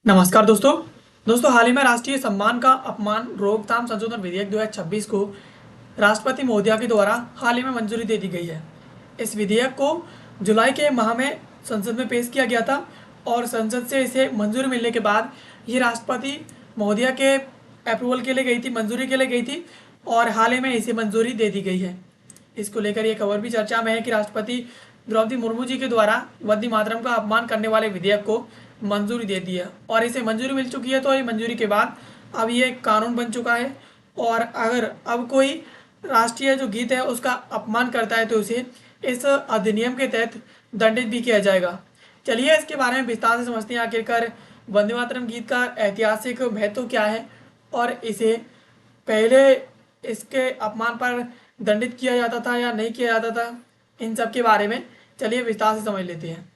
नमस्कार दोस्तों। हाल ही में राष्ट्रीय सम्मान का अपमान रोकथाम संशोधन विधेयक 2026 को राष्ट्रपति महोदया के द्वारा हाल ही में मंजूरी दे दी गई है। इस विधेयक को जुलाई के माह में संसद में पेश किया गया था और संसद से इसे मंजूरी मिलने के बाद ये राष्ट्रपति महोदया के अप्रूवल के लिए गई थी, मंजूरी के लिए गई थी और हाल ही में इसे मंजूरी दे दी गई है। इसको लेकर ये खबर भी चर्चा में है कि राष्ट्रपति द्रौपदी मुर्मू जी के द्वारा वंदे मातरम का अपमान करने वाले विधेयक को मंजूरी दे दी है और इसे मंजूरी मिल चुकी है। तो ये मंजूरी के बाद अब ये कानून बन चुका है और अगर अब कोई राष्ट्रीय जो गीत है उसका अपमान करता है तो उसे इस अधिनियम के तहत दंडित भी किया जाएगा। चलिए इसके बारे में विस्तार से समझते हैं आखिरकार वंदे मातरम गीत का ऐतिहासिक महत्व क्या है और इसे पहले इसके अपमान पर दंडित किया जाता था या नहीं किया जाता था, इन सब के बारे में चलिए विस्तार से समझ लेते हैं।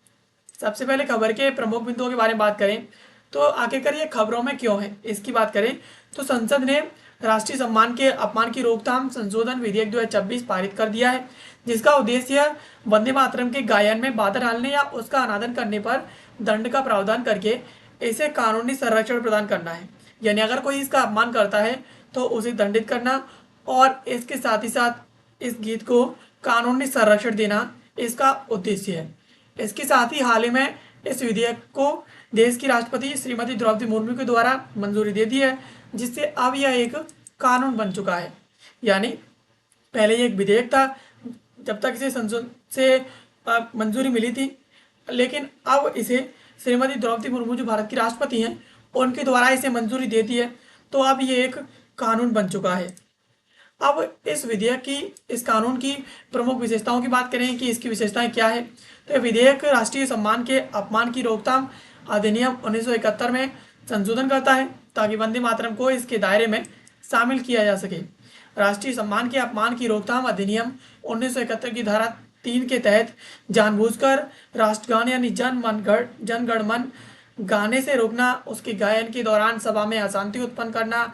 सबसे पहले खबर के प्रमुख बिंदुओं के बारे में बात करें तो आखिरकार ये खबरों में क्यों है इसकी बात करें तो संसद ने राष्ट्रीय सम्मान के अपमान की रोकथाम संशोधन विधेयक 2026 पारित कर दिया है, जिसका उद्देश्य वंदे मातरम के गायन में बाधा डालने या उसका अनादर करने पर दंड का प्रावधान करके इसे कानूनी संरक्षण प्रदान करना है। यानी अगर कोई इसका अपमान करता है तो उसे दंडित करना और इसके साथ ही साथ इस गीत को कानूनी संरक्षण देना इसका उद्देश्य है। इसके साथ ही हाल ही में इस विधेयक को देश की राष्ट्रपति श्रीमती द्रौपदी मुर्मू के द्वारा मंजूरी दे दी है, जिससे अब यह एक कानून बन चुका है। यानी पहले ये एक विधेयक था जब तक इसे संसद से मंजूरी मिली थी, लेकिन अब इसे श्रीमती द्रौपदी मुर्मू जो भारत की राष्ट्रपति हैं उनके द्वारा इसे मंजूरी दे दी है, तो अब ये एक कानून बन चुका है। अब इस विधेयक की, इस कानून की प्रमुख विशेषताओं की बात करें कि इसकी विशेषताएं क्या है तो यह विधेयक राष्ट्रीय सम्मान के अपमान की रोकथाम अधिनियम 1971 में संशोधन करता है ताकि वंदे मातरम को इसके दायरे में शामिल किया जा सके। राष्ट्रीय सम्मान के अपमान की रोकथाम अधिनियम 1971 की धारा 3 के तहत जानबूझकर राष्ट्रगान यानी जन गण मन गाने से रोकना, उसके गायन के दौरान सभा में अशांति उत्पन्न करना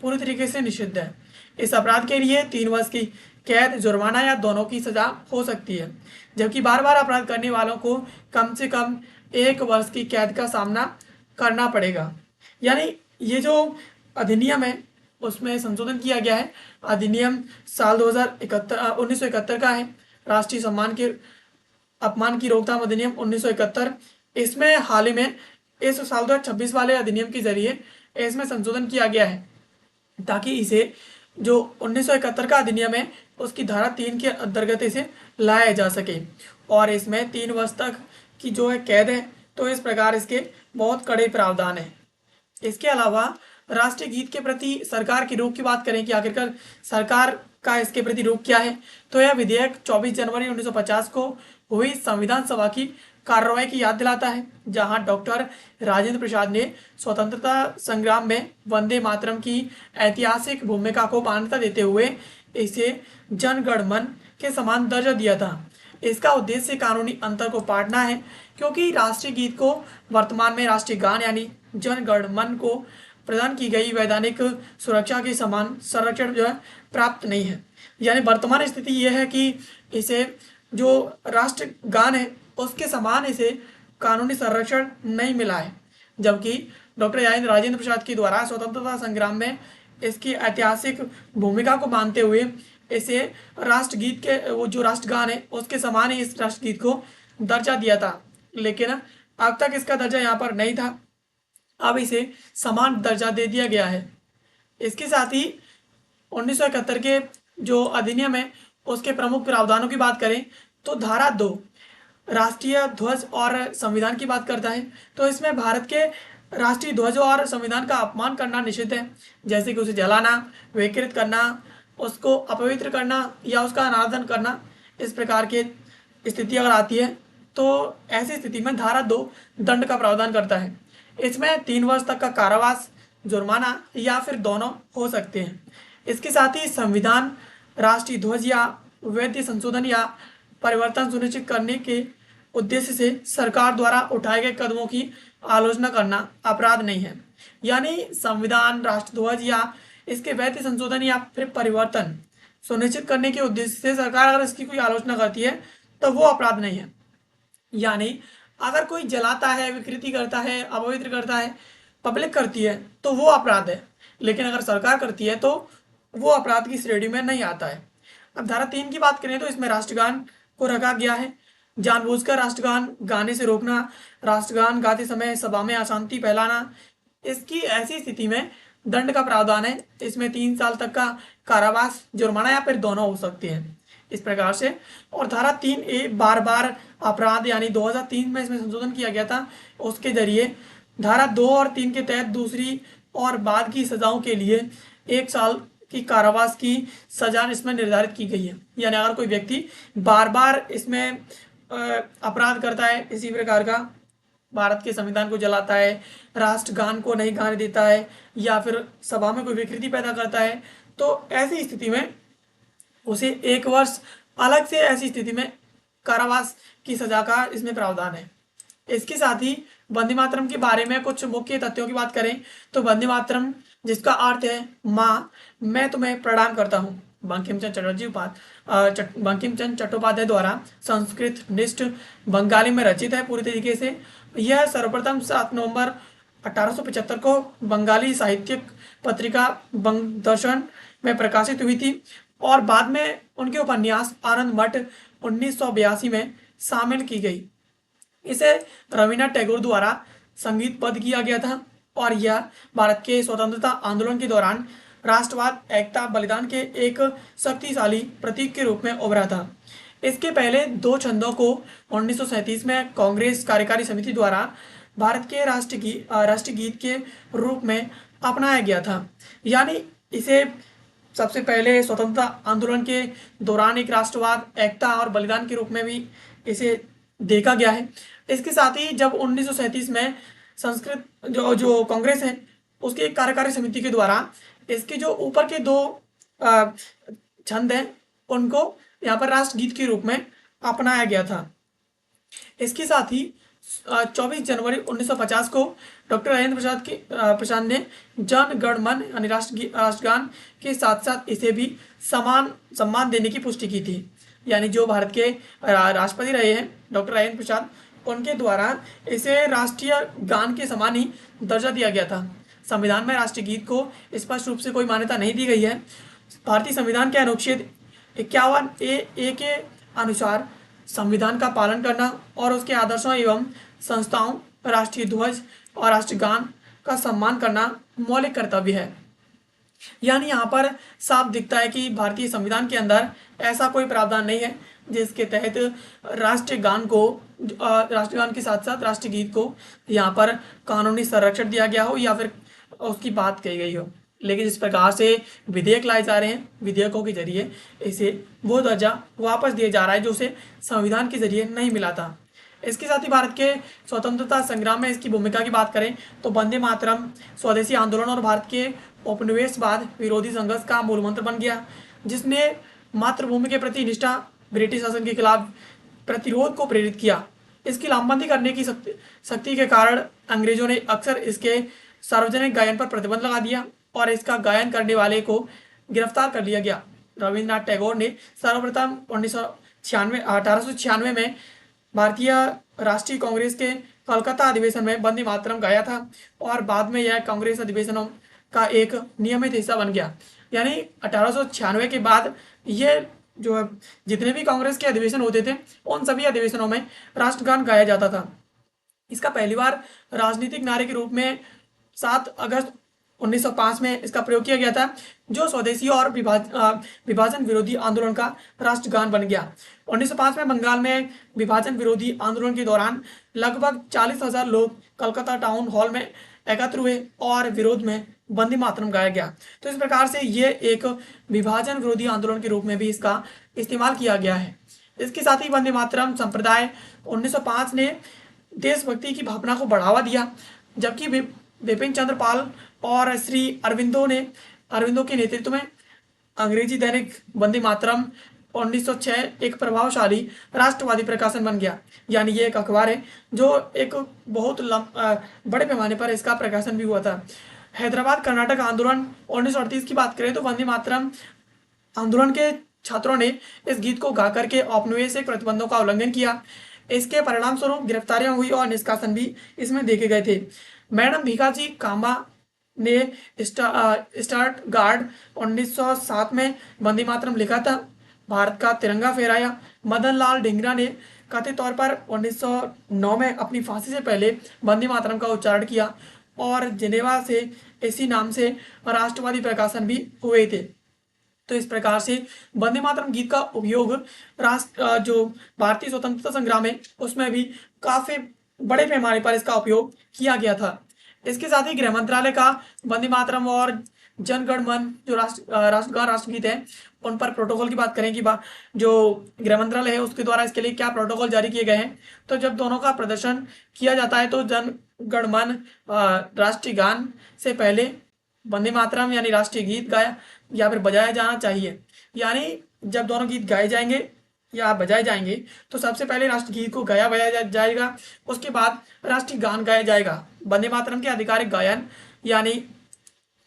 पूरी तरीके से निषिद्ध है। इस अपराध के लिए 3 वर्ष की कैद, जुर्माना या दोनों की सजा हो सकती है, जबकि बार बार अपराध करने वालों को कम से कम 1 वर्ष की कैद का सामना करना पड़ेगा। यानी ये जो अधिनियम है उसमें संशोधन किया गया है। अधिनियम साल 1971 का है, राष्ट्रीय सम्मान के अपमान की रोकथाम अधिनियम 1971। इसमें हाल ही में इस साल 2026 वाले अधिनियम के जरिए इसमें संशोधन किया गया है ताकि इसे जो 1971 का अधिनियम है उसकी धारा 3 के अंतर्गत इसे लाया जा सके और इसमें 3 वर्ष तक की जो है कैद है, तो इस प्रकार इसके बहुत कड़े प्रावधान है। इसके अलावा राष्ट्रीय गीत के प्रति सरकार की रोक की बात करें कि आखिरकार सरकार का इसके प्रति रोक क्या है तो यह विधेयक 24 जनवरी 1950 को हुई संविधान सभा की कार्रवाई की याद दिलाता है, जहां डॉक्टर राजेंद्र प्रसाद ने स्वतंत्रता संग्राम में वंदे मातरम की ऐतिहासिक भूमिका को मान्यता देते हुए इसे जन गण मन के समान दर्जा दिया था। इसका उद्देश्य कानूनी अंतर को पाटना है, क्योंकि राष्ट्रीय गीत को वर्तमान में राष्ट्रीय गान यानी जन गण मन को प्रदान की गई वैधानिक सुरक्षा के समान संरक्षण जो है प्राप्त नहीं है। यानी वर्तमान स्थिति यह है कि इसे जो राष्ट्र गान है उसके समान इसे कानूनी संरक्षण नहीं मिला है, जबकि डॉक्टर राजेंद्र प्रसाद के द्वारा स्वतंत्रता संग्राम में इसकी ऐतिहासिक भूमिका को मानते हुए इसे राष्ट्रगीत के, वो जो राष्ट्रगान है उसके समान ही इस राष्ट्रगीत को दर्जा दिया था, लेकिन अब तक इसका दर्जा यहाँ पर नहीं था, अब इसे समान दर्जा दे दिया गया है। इसके साथ ही 1971 के जो अधिनियम है उसके प्रमुख प्रावधानों की बात करें तो धारा 2 राष्ट्रीय ध्वज और संविधान की बात करता है, तो इसमें भारत के राष्ट्रीय ध्वज और संविधान का अपमान करना निषिद्ध है, जैसे कि उसे जलाना, विकृत करना, उसको अपवित्र करना या उसका अनादर करना। इस प्रकार की स्थिति अगर आती है तो ऐसी स्थिति में धारा 2 दंड का प्रावधान करता है। इसमें 3 वर्ष तक का कारावास, जुर्माना या फिर दोनों हो सकते हैं। इसके साथ ही संविधान, राष्ट्रीय ध्वज या वैध संशोधन या परिवर्तन सुनिश्चित करने के उद्देश्य से सरकार द्वारा उठाए गए कदमों की आलोचना करना अपराध नहीं है। यानी संविधान, राष्ट्रध्वज या इसके वैध संशोधन या फिर परिवर्तन सुनिश्चित करने के उद्देश्य से सरकार अगर इसकी कोई आलोचना करती है तो वो अपराध नहीं है। यानी अगर कोई जलाता है, विकृति करता है, अपवित्र करता है पब्लिक करती है तो वो अपराध है, लेकिन अगर सरकार करती है तो वो अपराध की श्रेणी में नहीं आता है। अब धारा 3 की बात करें तो इसमें राष्ट्रगान को रखा गया है। जानबूझकर राष्ट्रगान गाने से रोकना, राष्ट्रगान गाते समय सभा में अशांति फैलाना, इसकी ऐसी स्थिति में दंड का प्रावधान है। इसमें 3 साल तक का कारावास, जुर्माना या फिर दोनों हो सकते हैं इस प्रकार से। और धारा 3A बार बार अपराध यानी 2003 में इसमें संशोधन किया गया था, उसके जरिए धारा 2 और 3 के तहत दूसरी और बाद की सजाओं के लिए 1 साल की कारावास की सजा इसमें निर्धारित की गई है। यानी अगर कोई व्यक्ति बार बार इसमें अपराध करता है इसी प्रकार का, भारत के संविधान को जलाता है, राष्ट्रगान को नहीं गाने देता है, या फिर सभा में कोई विकृति पैदा करता है, तो ऐसी स्थिति में उसे 1 वर्ष अलग से ऐसी स्थिति में कारावास की सजा का इसमें प्रावधान है। इसके साथ ही वंदे मातरम के बारे में कुछ मुख्य तथ्यों की बात करें तो वंदे मातरम, जिसका अर्थ है माँ मैं तुम्हें प्रणाम करता हूँ, बंकिम चंद्र चट्टोपाध्याय द्वारा संस्कृत निष्ठ बंगाली में रचित है पूरी तरीके से। यह सर्वप्रथम 7 नवंबर 1875 को बंगाली साहित्यिक पत्रिका बंग दर्शन में प्रकाशित हुई थी, और बाद में उनके उपन्यास आनंद मठ 1982 में शामिल की गई। इसे रविन्द्रनाथ टैगोर द्वारा संगीतबद्ध किया गया था, और यह भारत के स्वतंत्रता आंदोलन के दौरान राष्ट्रवाद, एकता, बलिदान के एक शक्तिशाली प्रतीक के रूप में उभरा था। इसके पहले 2 छंदों को 1937 में कांग्रेस कार्यकारी समिति द्वारा भारत के राष्ट्रीय गीत के रूप में अपनाया गया था। यानी इसे सबसे पहले स्वतंत्रता आंदोलन के दौरान एक राष्ट्रवाद, एकता और बलिदान के रूप में भी इसे देखा गया है। इसके साथ ही जब 1937 में संस्कृत जो कांग्रेस है उसकी एक कार्यकारी समिति के द्वारा इसके जो ऊपर के 2 छंद हैं उनको यहाँ पर राष्ट्रगीत के रूप में अपनाया गया था। इसके साथ ही 24 जनवरी 1950 को डॉक्टर राजेंद्र प्रसाद ने जन गण मन यानी राष्ट्रगान के साथ साथ इसे भी समान सम्मान देने की पुष्टि की थी। यानी जो भारत के राष्ट्रपति रहे हैं डॉक्टर राजेंद्र प्रसाद, उनके द्वारा इसे राष्ट्रीय गान के समान ही दर्जा दिया गया था। संविधान में राष्ट्रीय गीत को स्पष्ट रूप से कोई मान्यता नहीं दी गई है। भारतीय संविधान के अनुच्छेद 51A के अनुसार संविधान का पालन करना और उसके आदर्शों एवं संस्थाओं, राष्ट्रीय ध्वज और राष्ट्रगान का सम्मान करना मौलिक कर्तव्य है। यानी यहाँ पर साफ दिखता है कि भारतीय संविधान के अंदर ऐसा कोई प्रावधान नहीं है जिसके तहत राष्ट्रगान के साथ साथ राष्ट्रीय गीत को यहाँ पर कानूनी संरक्षण दिया गया हो या फिर उसकी बात कही गई हो। लेकिन जिस प्रकार से विधेयक लाए जा रहे हैं, विधेयकों के जरिए इसे वो दर्जा वापस दिया जा रहा है जो उसे संविधान के जरिए नहीं मिला था। इसके साथ ही भारत के स्वतंत्रता संग्राम में इसकी भूमिका की बात करें तो वंदे मातरम स्वदेशी आंदोलन और भारत के उपनिवेशवाद विरोधी संघर्ष का मूल मंत्र बन गया, जिसने मातृभूमि के प्रति निष्ठा, ब्रिटिश शासन के खिलाफ प्रतिरोध को प्रेरित किया। इसकी लामबंदी करने की शक्ति के कारण अंग्रेजों ने अक्सर इसके सार्वजनिक गायन पर प्रतिबंध लगा दिया और इसका गायन करने वाले को गिरफ्तार कर लिया गया। रविन्द्रनाथ टैगोर ने सर्वप्रथम 1896 में भारतीय राष्ट्रीय कांग्रेस के कलकत्ता अधिवेशन में वंदे मातरम गाया था और बाद में यह कांग्रेस अधिवेशनों का एक नियमित हिस्सा बन गया। यानी 1896 के बाद ये जो है जितने भी कांग्रेस के अधिवेशन होते थे उन सभी अधिवेशनों में राष्ट्रगान गाया जाता था। इसका पहली बार राजनीतिक नारे के रूप में 7 अगस्त 1905 में इसका प्रयोग किया गया था, जो स्वदेशी और विभाजन विरोधी आंदोलन का राष्ट्रगान बन गया। 1905 में बंगाल में विभाजन विरोधी आंदोलन के दौरान लगभग 40,000 लोग कलकत्ता टाउन हॉल में एकत्र हुए और विरोध में वंदे मातरम गाया गया। तो इस प्रकार से ये एक विभाजन विरोधी आंदोलन के रूप में भी इसका इस्तेमाल किया गया है। इसके साथ ही वंदे मातरम संप्रदाय 1905 ने देशभक्ति की भावना को बढ़ावा दिया, जबकि बिपिन चंद्र पाल और श्री अरविंदो के नेतृत्व में अंग्रेजी दैनिक वंदे मातरम 1906 एक प्रभावशाली राष्ट्रवादी प्रकाशन बन गया। यानी ये एक अखबार है जो एक बहुत बड़े पैमाने पर इसका प्रकाशन भी हुआ था। हैदराबाद कर्नाटक आंदोलन 1938 की बात करें तो वंदे मातरम आंदोलन के छात्रों ने इस गीत को गा करके औपनिवेशिक प्रतिबंधों का उल्लंघन किया। इसके परिणाम स्वरूप गिरफ्तारियां हुई और निष्कासन भी इसमें देखे गए थे। मैडम भीखाजी कामा ने स्टार्ट गार्ड 1907 में वंदे मातरम लिखा था। भारत का तिरंगा फहराया। मदन लाल ढींगरा ने कथित तौर पर 1909 में अपनी फांसी से पहले वंदे मातरम का उच्चारण किया और जिनेवा से इसी नाम से राष्ट्रवादी प्रकाशन भी हुए थे। तो इस प्रकार से वंदे मातरम गीत का उपयोग जो भारतीय स्वतंत्रता संग्राम है उसमें भी काफी बड़े पैमाने पर इसका उपयोग किया गया था। इसके साथ ही गृह मंत्रालय का वंदे मातरम और जन गण मन जो राष्ट्रगान राष्ट्रगीत है उन पर प्रोटोकॉल की बात करें कि जो गृह मंत्रालय है उसके द्वारा इसके लिए क्या प्रोटोकॉल जारी किए गए हैं। तो जब दोनों का प्रदर्शन किया जाता है तो जन गण मन राष्ट्रीय गान से पहले वंदे मातरम यानी राष्ट्रीय गीत गाया या फिर बजाया जाना चाहिए। यानी जब दोनों गीत गाए जाएंगे या बजाए जाएंगे तो सबसे पहले राष्ट्रगीत को गाया बजाया जाएगा, उसके बाद राष्ट्रीय गान गाया जाएगा। वंदे मातरम के आधिकारिक गायन यानी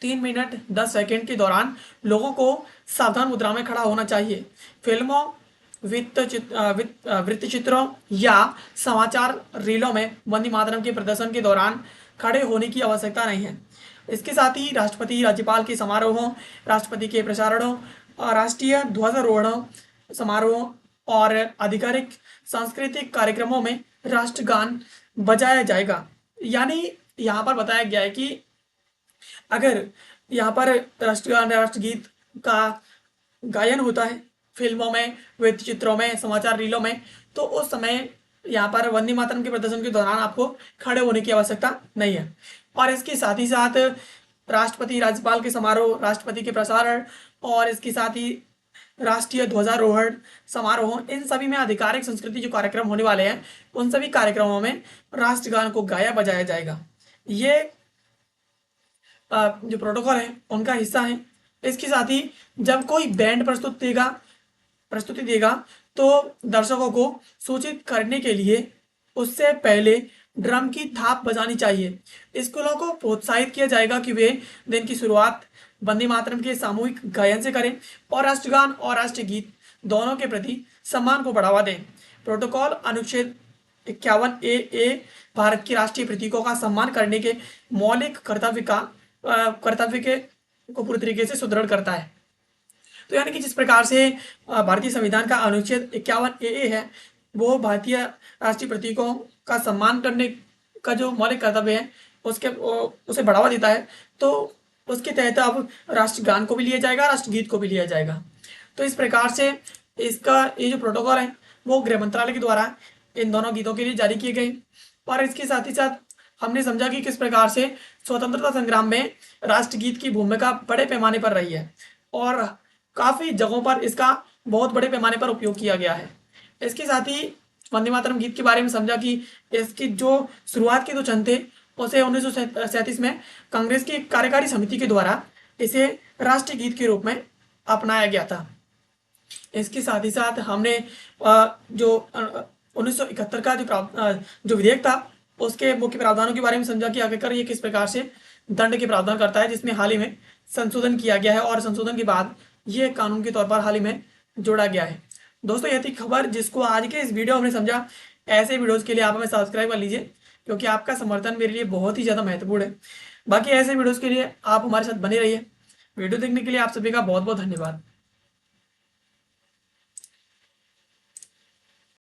3 मिनट 10 सेकंड के दौरान लोगों को सावधान मुद्रा में खड़ा होना चाहिए। फिल्मों वृत्त चित्रों या समाचार रीलों में वंदे मातरम के प्रदर्शन के दौरान खड़े होने की आवश्यकता नहीं है। इसके साथ ही राष्ट्रपति राज्यपाल के समारोहों, राष्ट्रपति के प्रसारणों और राष्ट्रीय ध्वजारोहणों समारोहों और आधिकारिक सांस्कृतिक कार्यक्रमों में राष्ट्रगान बजाया जाएगा। यानी यहाँ पर बताया गया है कि अगर यहाँ पर राष्ट्रगान राष्ट्रगीत का गायन होता है फिल्मों में, वृत्त चित्रों में, समाचार रीलों में, तो उस समय यहाँ पर वंदे मातरम के प्रदर्शन के दौरान आपको खड़े होने की आवश्यकता नहीं है। और इसके साथ ही साथ राष्ट्रपति राज्यपाल के समारोह, राष्ट्रपति के प्रसारण और इसके साथ ही राष्ट्रीय ध्वजारोहण समारोह, इन सभी में आधिकारिक संस्कृति जो कार्यक्रम होने वाले हैं उन सभी कार्यक्रमों में राष्ट्रगान को गाया बजाया जाएगा। ये जो प्रोटोकॉल है उनका हिस्सा है। इसके साथ ही जब कोई बैंड प्रस्तुति देगा तो दर्शकों को सूचित करने के लिए उससे पहले ड्रम की थाप बजानी चाहिए। स्कूलों को प्रोत्साहित किया जाएगा कि वे दिन की शुरुआत वंदे मातरम के सामूहिक गायन से करें और राष्ट्रगान और राष्ट्रीय गीत दोनों के प्रति सम्मान को बढ़ावा दें। प्रोटोकॉल अनुच्छेद 51A भारत की राष्ट्रीय प्रतीकों का सम्मान करने के मौलिक कर्तव्य को पूरी तरीके से सुदृढ़ करता है। तो यानी कि जिस प्रकार से भारतीय संविधान का अनुच्छेद 51A है वो भारतीय राष्ट्रीय प्रतीकों का सम्मान करने का जो मौलिक कर्तव्य है उसे बढ़ावा देता है, तो उसके तहत अब राष्ट्रगान को भी लिया जाएगा, राष्ट्रगीत को भी लिया जाएगा। तो इस प्रकार से इसका ये जो प्रोटोकॉल है वो गृह मंत्रालय के द्वारा इन दोनों गीतों के लिए जारी किए गए। और इसके साथ ही साथ हमने समझा कि किस प्रकार से स्वतंत्रता संग्राम में राष्ट्रगीत की भूमिका बड़े पैमाने पर रही है और काफी जगहों पर इसका बहुत बड़े पैमाने पर उपयोग किया गया है। इसके साथ ही वंदे मातरम गीत के बारे में समझा कि इसकी जो शुरुआत के जो चंद थे उसे 1937 में कांग्रेस की कार्यकारी समिति के द्वारा इसे राष्ट्रीय गीत के रूप में अपनाया गया था। इसके साथ ही साथ हमने जो 1971 का जो विधेयक था उसके मुख्य प्रावधानों के बारे में समझा कि आखिरकार ये किस प्रकार से दंड के प्रावधान करता है, जिसमें हाल ही में संशोधन किया गया है और संशोधन के बाद ये कानून के तौर पर हाल ही में जोड़ा गया है। दोस्तों यह थी खबर जिसको आज के इस वीडियो में समझा। ऐसे वीडियोस के लिए आप हमें सब्सक्राइब कर लीजिए क्योंकि आपका समर्थन मेरे लिए बहुत ही ज़्यादा महत्वपूर्ण है। बाकी ऐसे वीडियोस के लिए आप हमारे साथ बने रहिए। वीडियो देखने के लिए आप सभी का बहुत बहुत धन्यवाद।